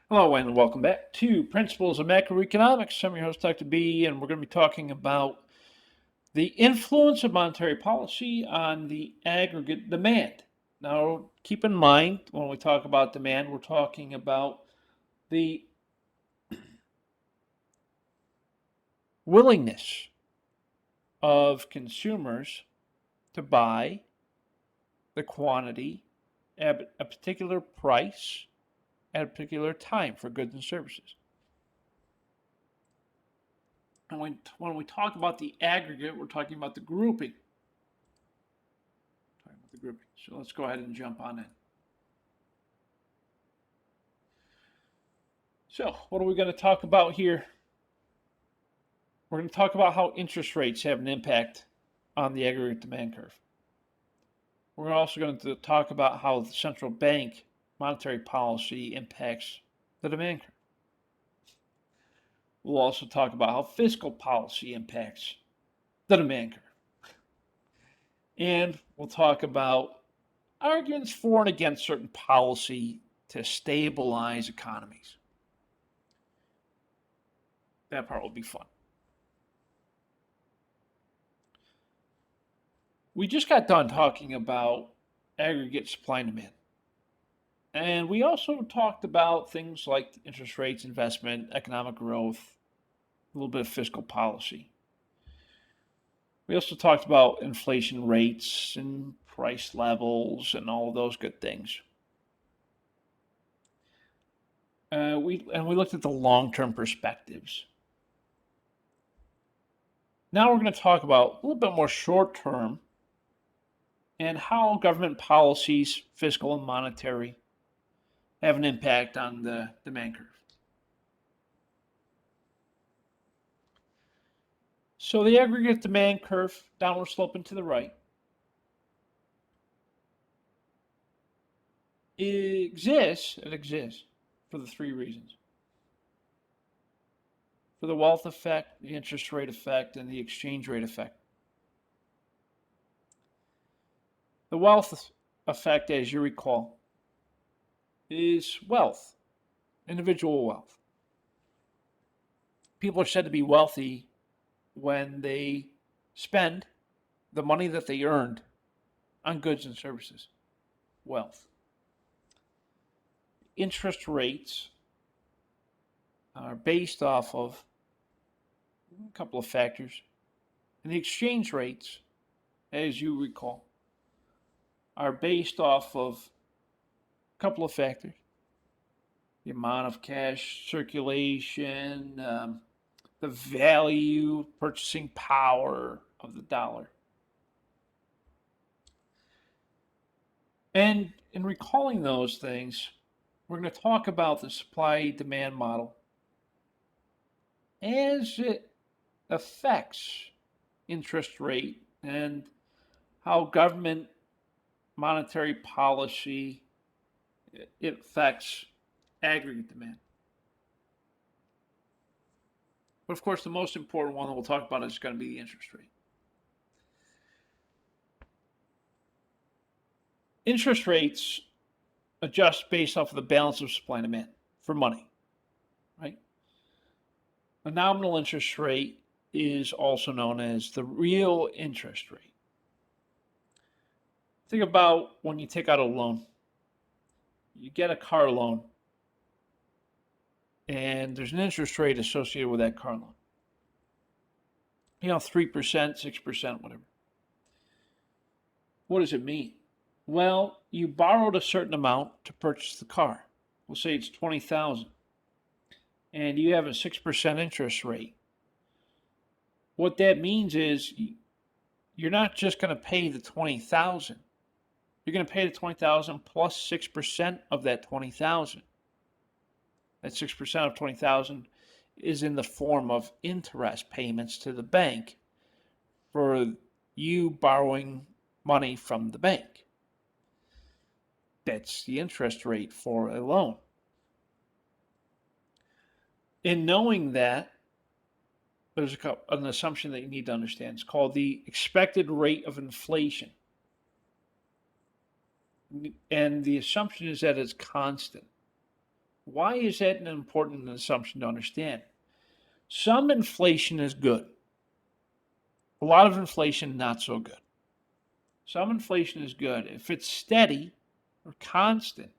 Hello and welcome back to Principles of Macroeconomics. I'm your host, Dr. B, and we're going to be talking about the influence of monetary policy on the aggregate demand. Now, keep in mind when we talk about demand, we're talking about the willingness of consumers to buy the quantity at a particular price at a particular time for goods and services. And when we talk about the aggregate, we're talking about the grouping. So let's go ahead and jump on in. So what are we going to talk about here? We're going to talk about how interest rates have an impact on the aggregate demand curve. We're also going to talk about how the central bank monetary policy impacts the demand curve. We'll also talk about how fiscal policy impacts the demand curve. And we'll talk about arguments for and against certain policy to stabilize economies. That part will be fun. We just got done talking about aggregate supply and demand. And we also talked about things like interest rates, investment, economic growth, a little bit of fiscal policy. We also talked about inflation rates and price levels and all of those good things. We looked at the long-term perspectives. Now we're going to talk about a little bit more short-term and how government policies, fiscal and monetary, have an impact on the demand curve. So the aggregate demand curve, downward sloping to the right, it exists for the three reasons. For the wealth effect, the interest rate effect, and the exchange rate effect. The wealth effect, as you recall, is wealth, individual wealth. People are said to be wealthy when they spend the money that they earned on goods and services. Wealth. Interest rates are based off of a couple of factors. And the exchange rates, as you recall, are based off of a couple of factors. The amount of cash circulation, the value, purchasing power of the dollar. And in recalling those things, we're going to talk about the supply-demand model as it affects interest rate and how government monetary policy it affects aggregate demand. But of course, the most important one that we'll talk about is going to be the interest rate. Interest rates adjust based off of the balance of supply and demand for money, right? A nominal interest rate is also known as the real interest rate. Think about when you take out a loan. You get a car loan, and there's an interest rate associated with that car loan. 3%, 6%, whatever. What does it mean? Well, you borrowed a certain amount to purchase the car. We'll say it's $20,000, and you have a 6% interest rate. What that means is you're not just going to pay the $20,000. You're going to pay the $20,000 plus 6% of that $20,000. That 6% of $20,000 is in the form of interest payments to the bank for you borrowing money from the bank. That's the interest rate for a loan. In knowing that, there's an assumption that you need to understand. It's called the expected rate of inflation. And the assumption is that it's constant. Why is that an important assumption to understand? Some inflation is good. A lot of inflation, not so good. Some inflation is good. If it's steady or constant,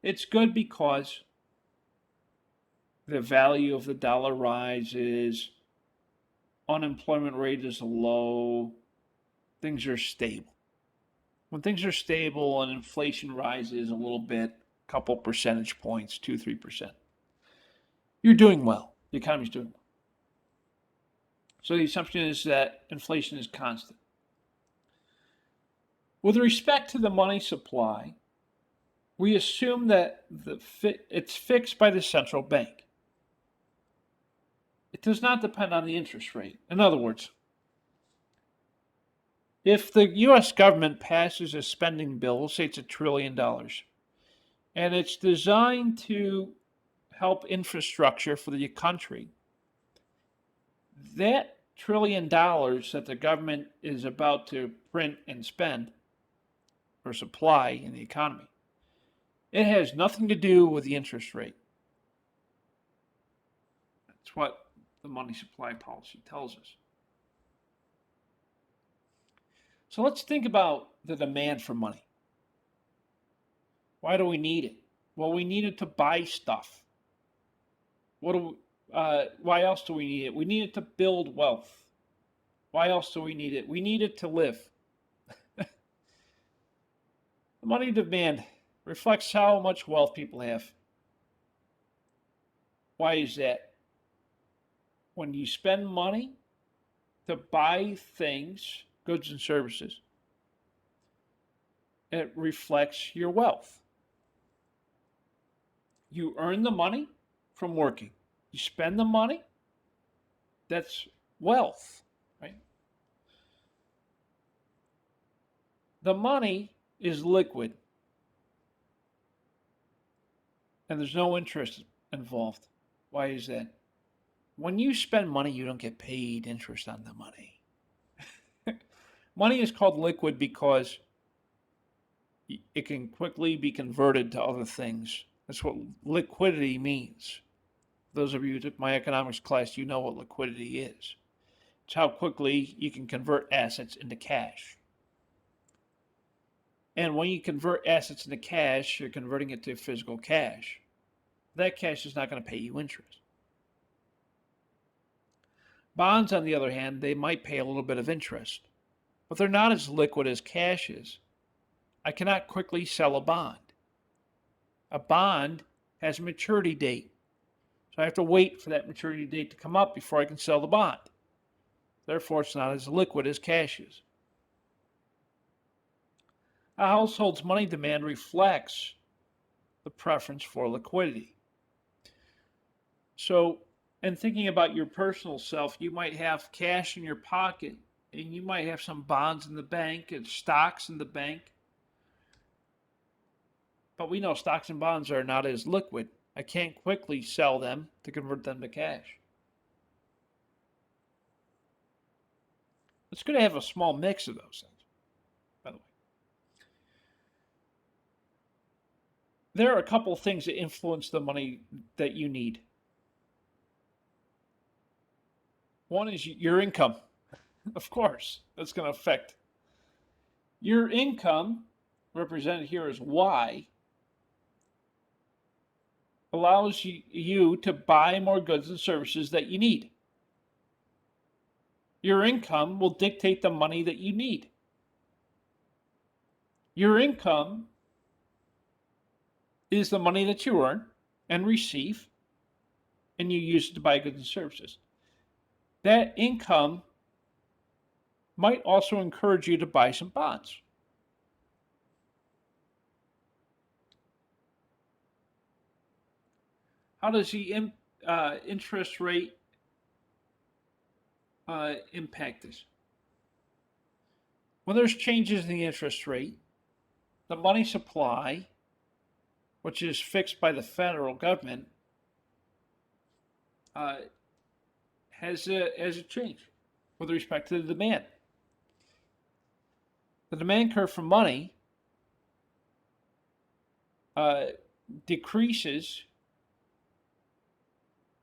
it's good because the value of the dollar rises, unemployment rate is low, things are stable. When things are stable and inflation rises a little bit, a couple percentage points, 2-3%, you're doing well. The economy's doing well. So the assumption is that inflation is constant. With respect to the money supply, we assume that it's fixed by the central bank. It does not depend on the interest rate. In other words, if the US government passes a spending bill, say it's $1 trillion, and it's designed to help infrastructure for the country, that $1 trillion that the government is about to print and spend or supply in the economy, it has nothing to do with the interest rate. That's what the money supply policy tells us. So let's think about the demand for money. Why do we need it? Well, we need it to buy stuff. Why else do we need it? We need it to build wealth. Why else do we need it? We need it to live. The money demand reflects how much wealth people have. Why is that? When you spend money to buy things, goods and services, it reflects your wealth. You earn the money from working. You spend the money, that's wealth, right? The money is liquid, and there's no interest involved. Why is that? When you spend money, you don't get paid interest on the money. Money is called liquid because it can quickly be converted to other things. That's what liquidity means. Those of you who took my economics class, you know what liquidity is. It's how quickly you can convert assets into cash. And when you convert assets into cash, you're converting it to physical cash. That cash is not going to pay you interest. Bonds, on the other hand, they might pay a little bit of interest, but they're not as liquid as cash is. I cannot quickly sell a bond. A bond has a maturity date, so I have to wait for that maturity date to come up before I can sell the bond. Therefore, it's not as liquid as cash is. A household's money demand reflects the preference for liquidity. So, in thinking about your personal self, you might have cash in your pocket, and you might have some bonds in the bank and stocks in the bank. But we know stocks and bonds are not as liquid. I can't quickly sell them to convert them to cash. It's good to have a small mix of those things, by the way. There are a couple of things that influence the money that you need. One is your income. Of course, that's going to affect your income, represented here as Y, allows you to buy more goods and services that you need. Your income will dictate the money that you need. Your income is the money that you earn and receive, and you use it to buy goods and services. That income might also encourage you to buy some bonds. How does the interest rate impact this? When there's changes in the interest rate, the money supply, which is fixed by the federal government, has a change with respect to the demand. The demand curve for money decreases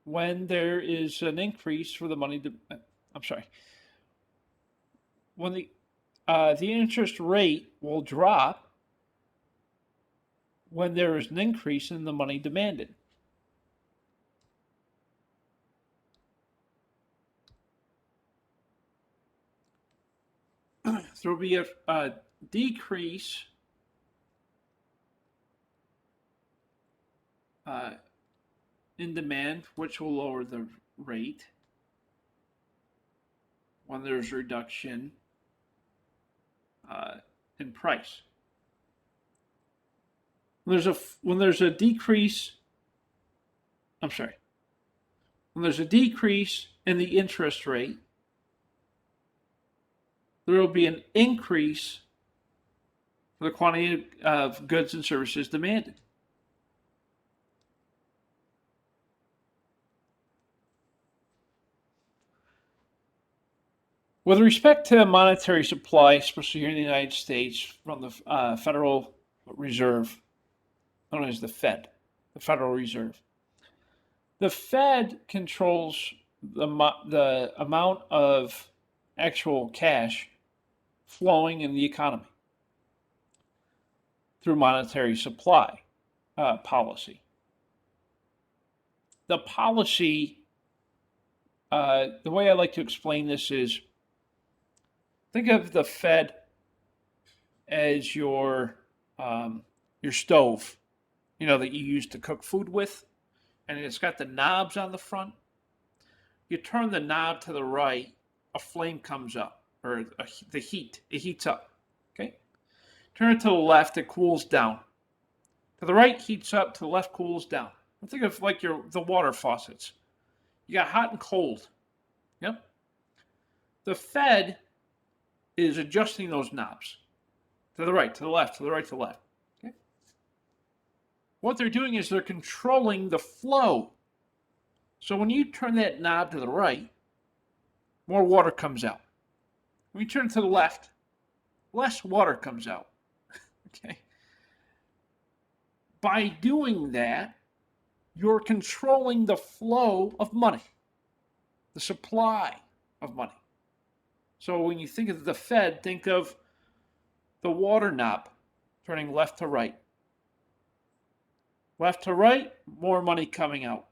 when there is an increase for the money. I'm sorry. When the interest rate will drop when there is an increase in the money demanded. There will be a decrease in demand, which will lower the rate when there's a reduction in price. When there's a decrease, I'm sorry, when there's a decrease in the interest rate, there will be an increase for the quantity of goods and services demanded. With respect to monetary supply, especially here in the United States, from the Federal Reserve, known as the Fed, the Federal Reserve. The Fed controls the amount of actual cash flowing in the economy through monetary supply policy. The policy, the way I like to explain this is, think of the Fed as your stove, that you use to cook food with, and it's got the knobs on the front. You turn the knob to the right, a flame comes up, or it heats up. Okay. Turn it to the left, it cools down. To the right, heats up. To the left, cools down. Think of like the water faucets. You got hot and cold. Yep. The Fed is adjusting those knobs to the right, to the left, to the right, to the left. Okay. What they're doing is they're controlling the flow. So when you turn that knob to the right, more water comes out. When you turn to the left, less water comes out. Okay. By doing that, you're controlling the flow of money, the supply of money. So when you think of the Fed, think of the water knob turning left to right. Left to right, more money coming out.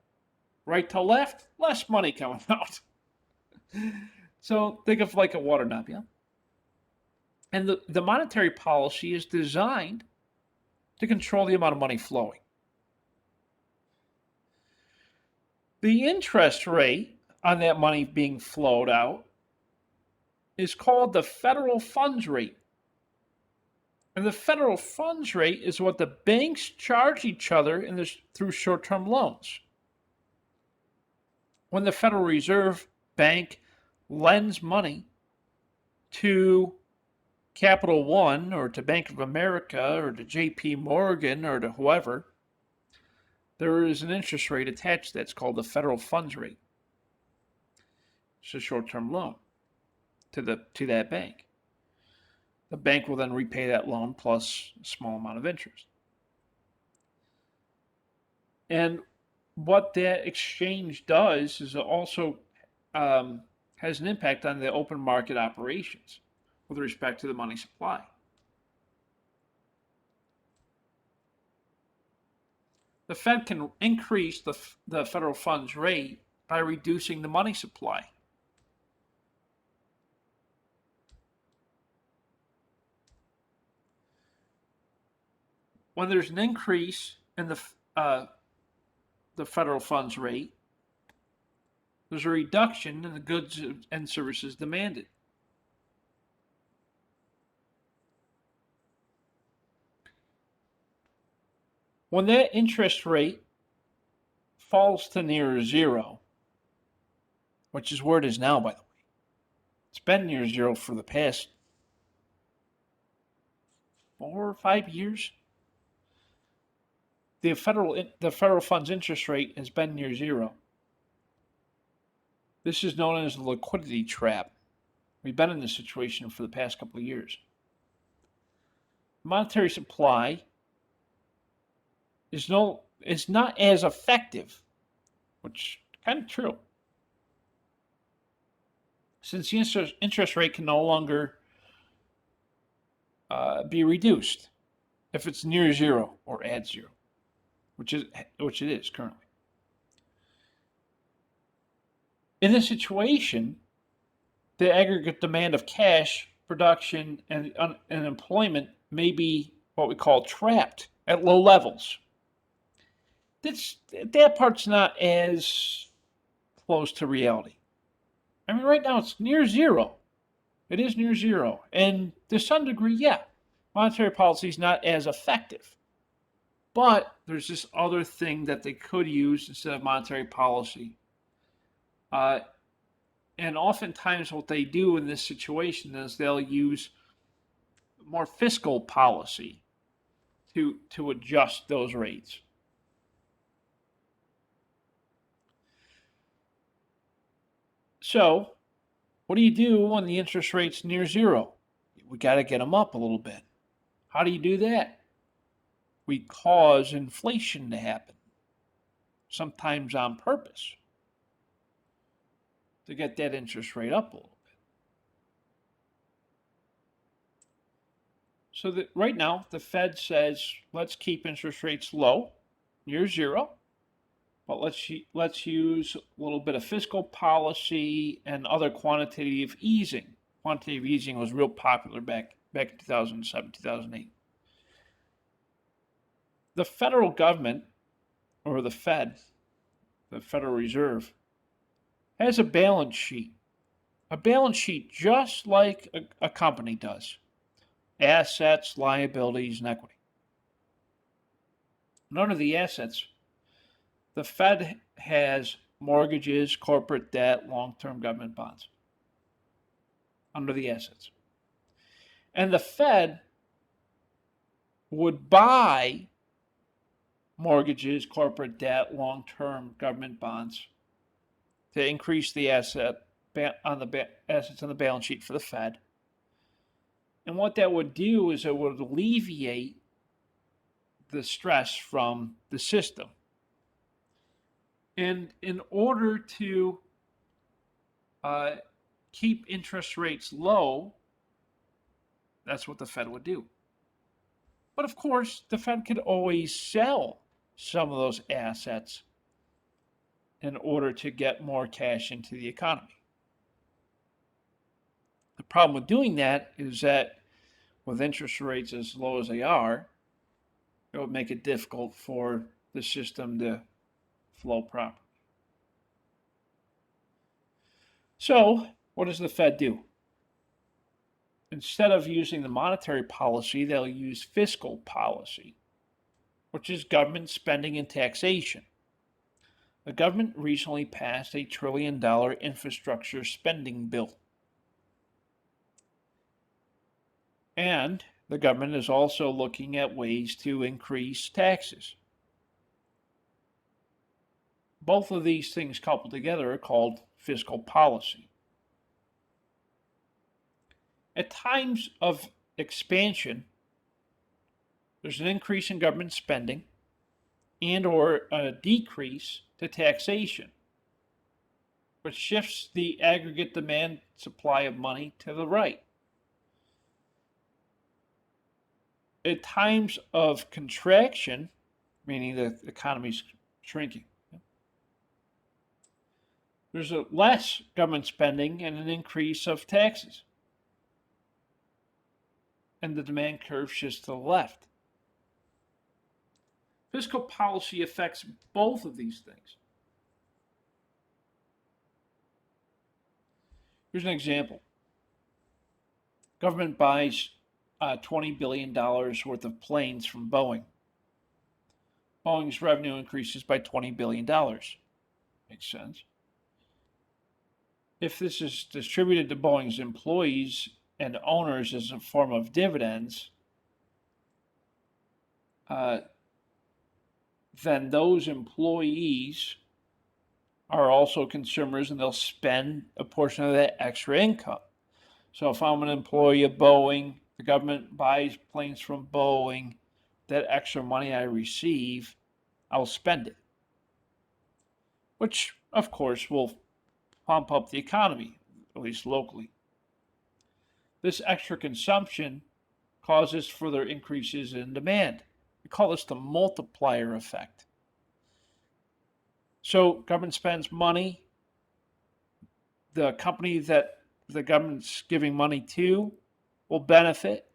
Right to left, less money coming out. So think of like a water knob, yeah? And the monetary policy is designed to control the amount of money flowing. The interest rate on that money being flowed out is called the federal funds rate. And the federal funds rate is what the banks charge each other through short-term loans. When the Federal Reserve Bank lends money to Capital One or to Bank of America or to JP Morgan or to whoever, there is an interest rate attached that's called the federal funds rate. It's a short-term loan to that bank. The bank will then repay that loan plus a small amount of interest. And what that exchange does is it also has an impact on the open market operations with respect to the money supply. The Fed can increase the federal funds rate by reducing the money supply. When there's an increase in the federal funds rate, there's a reduction in the goods and services demanded. When that interest rate falls to near zero, which is where it is now, by the way, it's been near zero for the past 4 or 5 years. The federal funds interest rate has been near zero. This is known as the liquidity trap. We've been in this situation for the past couple of years. Monetary supply is not as effective, which is kind of true, since the interest rate can no longer be reduced if it's near zero or at zero, which it is currently. In this situation, the aggregate demand of cash, production, and employment may be what we call trapped at low levels. That part's not as close to reality. I mean, right now it's near zero. It is near zero. And to some degree, yeah, monetary policy is not as effective. But there's this other thing that they could use instead of monetary policy. And oftentimes, what they do in this situation is they'll use more fiscal policy to adjust those rates. So, what do you do when the interest rate's near zero? We got to get them up a little bit. How do you do that? We cause inflation to happen, sometimes on purpose, to get that interest rate up a little bit. So that right now, the Fed says, let's keep interest rates low, near zero, but let's use a little bit of fiscal policy and other quantitative easing. Quantitative easing was real popular back in 2007, 2008. The federal government, or the Fed, the Federal Reserve, has a balance sheet. A balance sheet just like a company does. Assets, liabilities, and equity. And under the assets, the Fed has mortgages, corporate debt, long-term government bonds. Under the assets. And the Fed would buy mortgages, corporate debt, long-term government bonds to increase the assets on the balance sheet for the Fed. And what that would do is it would alleviate the stress from the system. And in order to keep interest rates low, that's what the Fed would do. But of course, the Fed could always sell some of those assets in order to get more cash into the economy. The problem with doing that is that with interest rates as low as they are, it would make it difficult for the system to flow properly. So, what does the Fed do? Instead of using the monetary policy, they'll use fiscal policy, which is government spending and taxation. The government recently passed a $1 trillion infrastructure spending bill. And the government is also looking at ways to increase taxes. Both of these things coupled together are called fiscal policy. At times of expansion, there's an increase in government spending and or a decrease to taxation, which shifts the aggregate demand supply of money to the right. At times of contraction, meaning the economy's shrinking, there's a less government spending and an increase of taxes. And the demand curve shifts to the left. Fiscal policy affects both of these things. Here's an example. Government buys $20 billion worth of planes from Boeing. Boeing's revenue increases by $20 billion. Makes sense. If this is distributed to Boeing's employees and owners as a form of dividends, then those employees are also consumers and they'll spend a portion of that extra income. So if I'm an employee of Boeing, the government buys planes from Boeing, that extra money I receive I'll spend it, which of course will pump up the economy, at least locally. This extra consumption causes further increases in demand. We call this the multiplier effect. So government spends money, the company that the government's giving money to will benefit.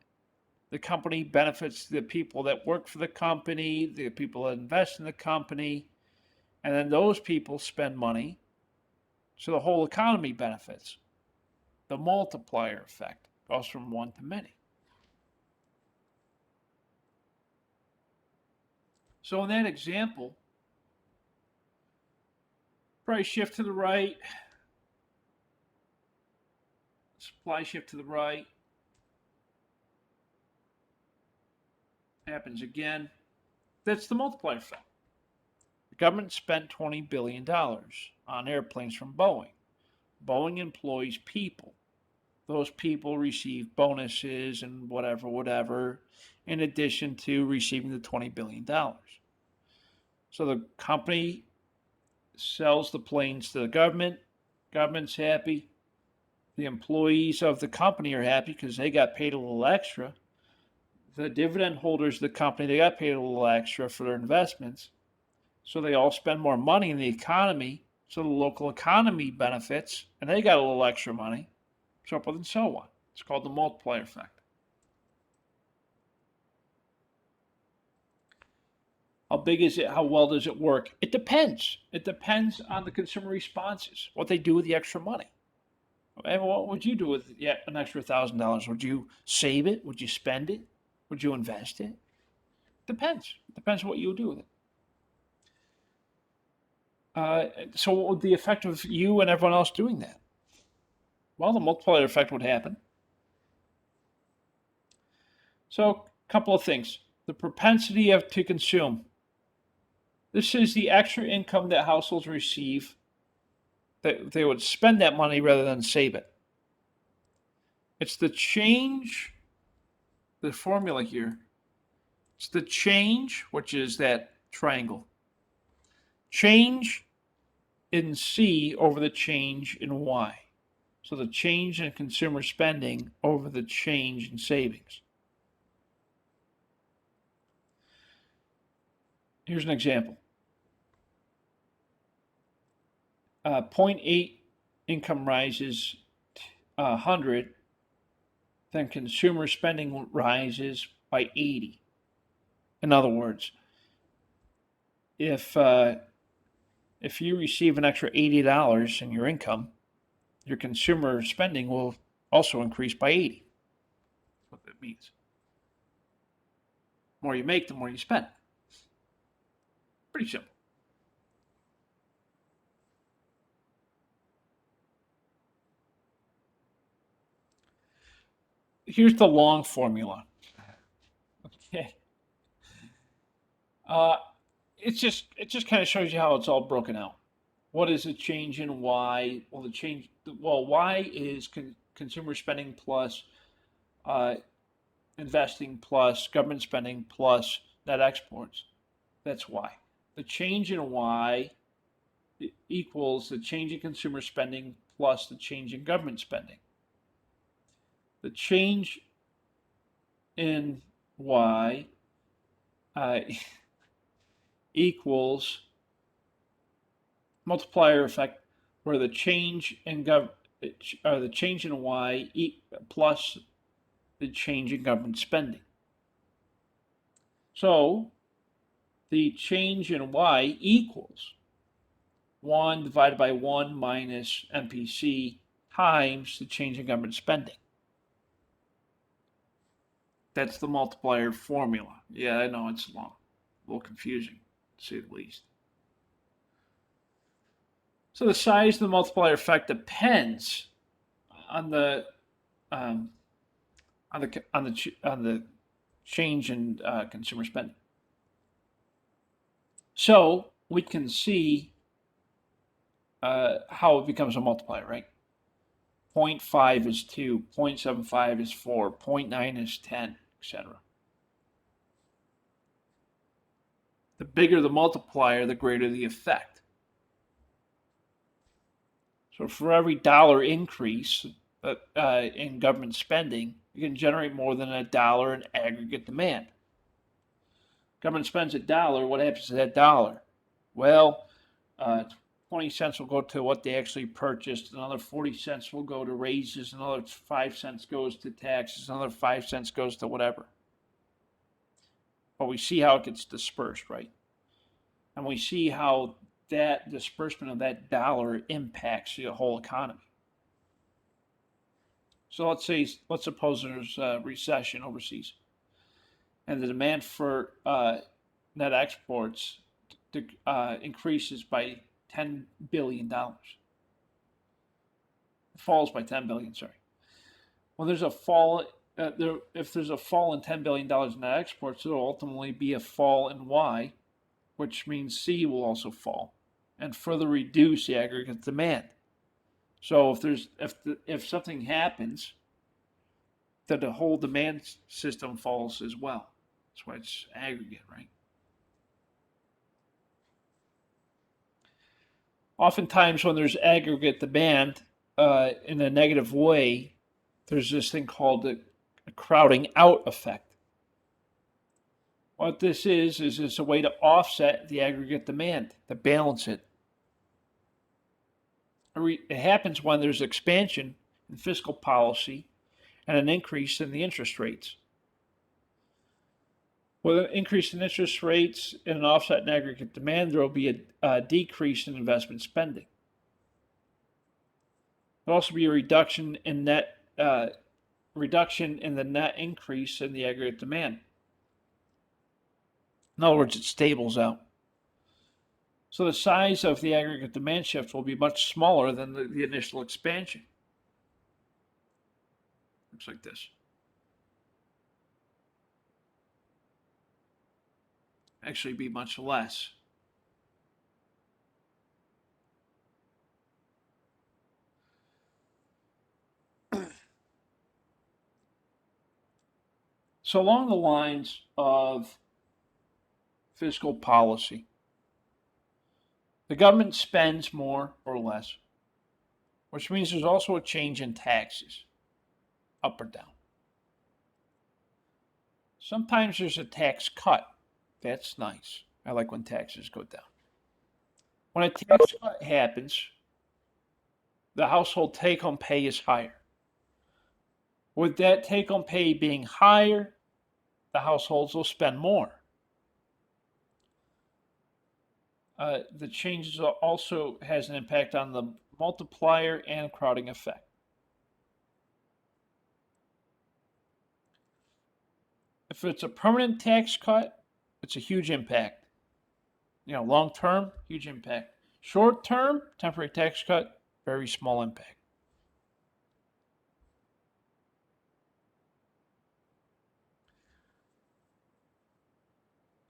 The company benefits the people that work for the company, the people that invest in the company, and then those people spend money, so the whole economy benefits. The multiplier effect goes from one to many. So in that example, price shift to the right, supply shift to the right, happens again. That's the multiplier effect. The government spent $20 billion on airplanes from Boeing. Boeing employs people. Those people receive bonuses and whatever, in addition to receiving the $20 billion. So the company sells the planes to the government. Government's happy. The employees of the company are happy because they got paid a little extra. The dividend holders of the company, they got paid a little extra for their investments. So they all spend more money in the economy. So the local economy benefits, and they got a little extra money. So forth and so on. It's called the multiplier effect. How big is it? How well does it work? It depends. It depends on the consumer responses, what they do with the extra money. And what would you do with an extra $1,000? Would you save it? Would you spend it? Would you invest it? Depends. It depends what you do with it. So what would the effect of you and everyone else doing that? Well, the multiplier effect would happen. So a couple of things. The propensity to consume. This is the extra income that households receive, that they would spend that money rather than save it. It's the change, the formula here. It's the change, which is that triangle. Change in C over the change in Y. So the change in consumer spending over the change in savings. Here's an example. 0.8 income rises 100, then consumer spending rises by 80. In other words, if you receive an extra $80 in your income, your consumer spending will also increase by 80. That's what that means. The more you make, the more you spend. Pretty simple. Here's the long formula. Okay. It just kind of shows you how it's all broken out. What is the change in Y? Well, Y is consumer spending plus investing plus government spending plus net exports. That's Y. The change in Y equals the change in consumer spending plus the change in government spending. The change in Y equals multiplier effect, where the change in the change in Y plus the change in government spending. So the change in Y equals 1 divided by 1 minus MPC times the change in government spending. That's the multiplier formula. Yeah, I know it's long, a little confusing, to say the least. So the size of the multiplier effect depends on the change in consumer spending. So we can see how it becomes a multiplier, right? 0.5 is 2, 0.75 is 4, 0.9 is 10, etc. The bigger the multiplier, the greater the effect. So for every dollar increase in government spending, you can generate more than $1 in aggregate demand. Government spends $1, what happens to that dollar? Well, 20 cents will go to what they actually purchased, another 40 cents will go to raises, another 5 cents goes to taxes, another 5 cents goes to whatever. But we see how it gets dispersed, right? And we see how that disbursement of that dollar impacts the whole economy. So let's suppose there's a recession overseas, and the demand for net exports increases by $10 billion. It falls by 10 billion. Sorry. Well, there's a fall. If there's a fall in $10 billion in net exports, there will ultimately be a fall in Y, which means C will also fall, and further reduce the aggregate demand. So if something happens, then the whole demand system falls as well. That's why it's aggregate, right? Oftentimes, when there's aggregate demand in a negative way, there's this thing called the crowding out effect. What this is it's a way to offset the aggregate demand, to balance it. It happens when there's expansion in fiscal policy and an increase in the interest rates. With an increase in interest rates and an offset in aggregate demand, there will be a decrease in investment spending. There'll also be a reduction in the net increase in the aggregate demand. In other words, it stables out. So the size of the aggregate demand shift will be much smaller than the initial expansion. Looks like this. Actually be much less. So along the lines of fiscal policy, the government spends more or less, which means there's also a change in taxes, up or down. Sometimes there's a tax cut. That's nice. I like when taxes go down. When a tax cut happens, the household take-home pay is higher. With that take-home pay being higher, the households will spend more. The changes also has an impact on the multiplier and crowding effect. If it's a permanent tax cut, it's a huge impact. Long term, huge impact. Short term, temporary tax cut, very small impact.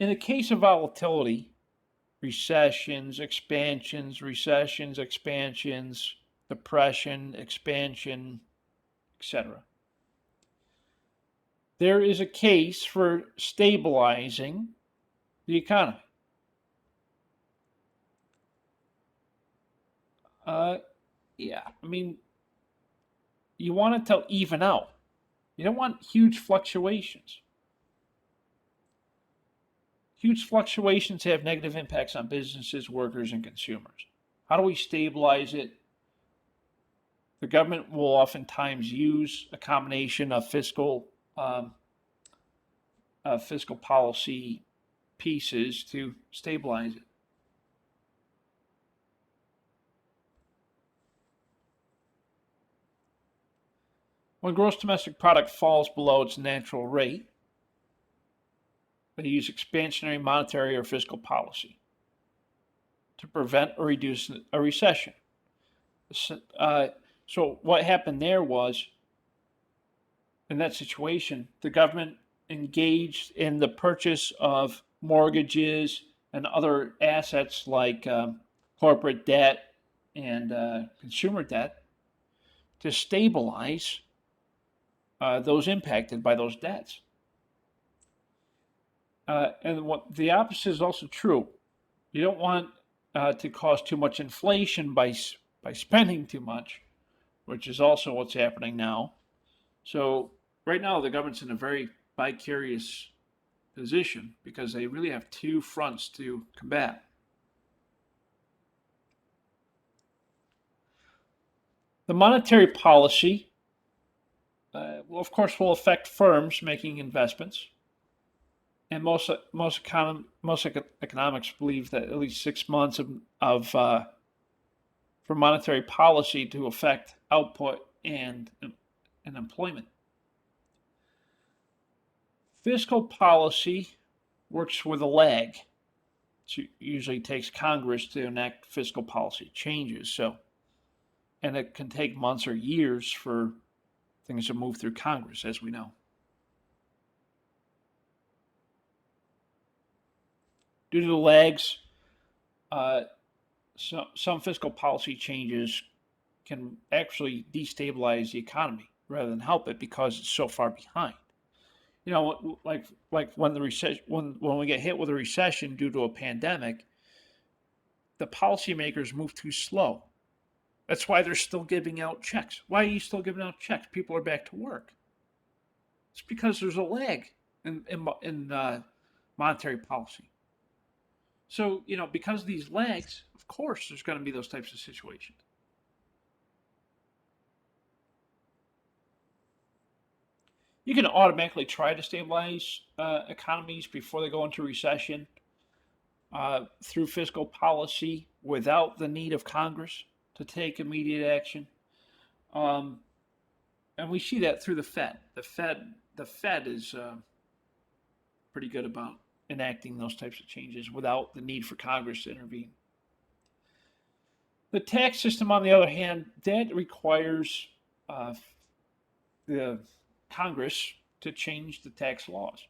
In the case of volatility, recessions, expansions, depression, expansion, etc. There is a case for stabilizing the economy. You want it to even out. You don't want huge fluctuations. Huge fluctuations have negative impacts on businesses, workers, and consumers. How do we stabilize it? The government will oftentimes use a combination of fiscal policy pieces to stabilize it. When gross domestic product falls below its natural rate, they use expansionary monetary or fiscal policy to prevent or reduce a recession. So what happened there was, in that situation, the government engaged in the purchase of mortgages and other assets like corporate debt and consumer debt to stabilize those impacted by those debts. And what the opposite is also true. You don't want to cause too much inflation by spending too much, which is also what's happening now. So right now the government's in a very vicarious position because they really have two fronts to combat. The monetary policy, well, of course, will affect firms making investments, and most economics believe that at least 6 months of for monetary policy to affect output and employment. Fiscal policy works with a lag. It usually takes Congress to enact fiscal policy changes. And it can take months or years for things to move through Congress, as we know. Due to the lags, some fiscal policy changes can actually destabilize the economy rather than help it because it's so far behind. You know, like when the recession, when we get hit with a recession due to a pandemic, the policymakers move too slow. That's why they're still giving out checks. Why are you still giving out checks? People are back to work. It's because there's a lag in monetary policy. So, you know, because of these lags, of course, there's going to be those types of situations. You can automatically try to stabilize economies before they go into recession through fiscal policy without the need of Congress to take immediate action. Um, and we see that through the Fed. The Fed is pretty good about enacting those types of changes without the need for Congress to intervene. The tax system, on the other hand, that requires the Congress to change the tax laws.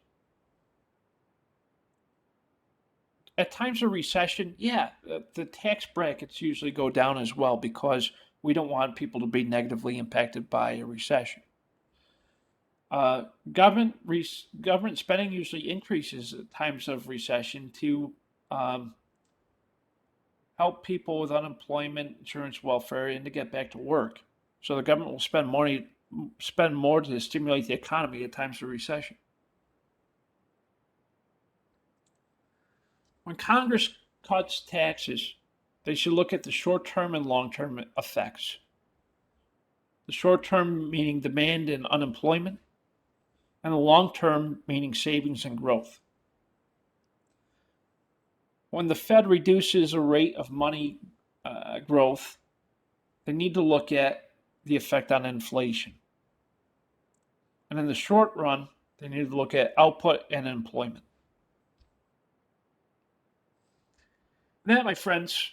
At times of recession, yeah, the tax brackets usually go down as well because we don't want people to be negatively impacted by a recession. Uh, government spending usually increases at times of recession to um, help people with unemployment, insurance, welfare, and to get back to work. So the government will spend more to stimulate the economy at times of recession. When Congress cuts taxes, they should look at the short-term and long-term effects. The short-term meaning demand and unemployment, and the long-term meaning savings and growth. When the Fed reduces a rate of money growth, they need to look at the effect on inflation. And in the short run, they need to look at output and employment. That, my friends,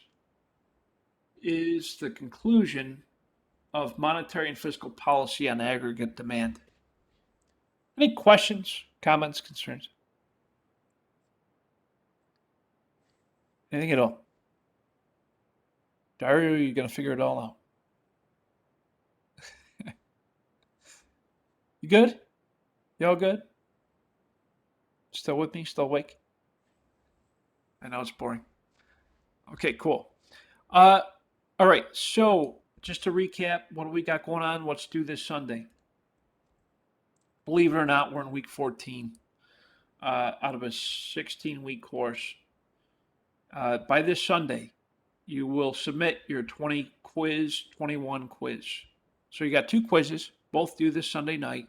is the conclusion of monetary and fiscal policy on aggregate demand. Any questions, comments, concerns? Anything at all? Dario, you're going to figure it all out. You good? You all good? Still with me? Still awake? I know it's boring. Okay, cool. All right, so just to recap, what do we got going on? What's due this Sunday? Believe it or not, we're in week 14 out of a 16-week course. By this Sunday, you will submit your 21 quiz. So you got two quizzes, both due this Sunday night.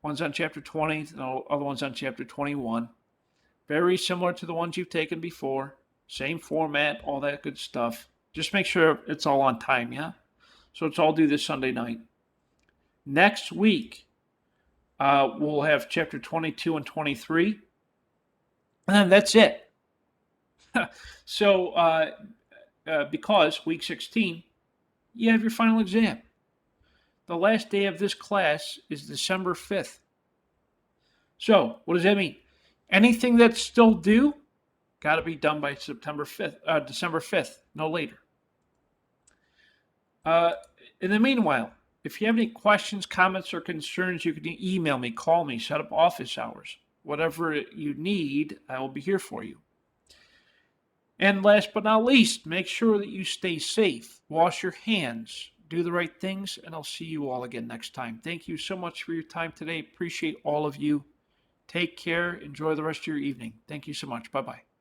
One's on chapter 20, and the other one's on chapter 21. Very similar to the ones you've taken before. Same format, all that good stuff. Just make sure it's all on time, yeah? So it's all due this Sunday night. Next week, we'll have chapter 22 and 23. And then that's it. So because week 16, you have your final exam. The last day of this class is December 5th. So what does that mean? Anything that's still due, got to be done by December 5th, no later. In the meanwhile, if you have any questions, comments, or concerns, you can email me, call me, set up office hours. whatever you need, I will be here for you. And last but not least, make sure that you stay safe, wash your hands, do the right things, and I'll see you all again next time. Thank you so much for your time today. Appreciate all of you. Take care. Enjoy the rest of your evening. Thank you so much. Bye bye.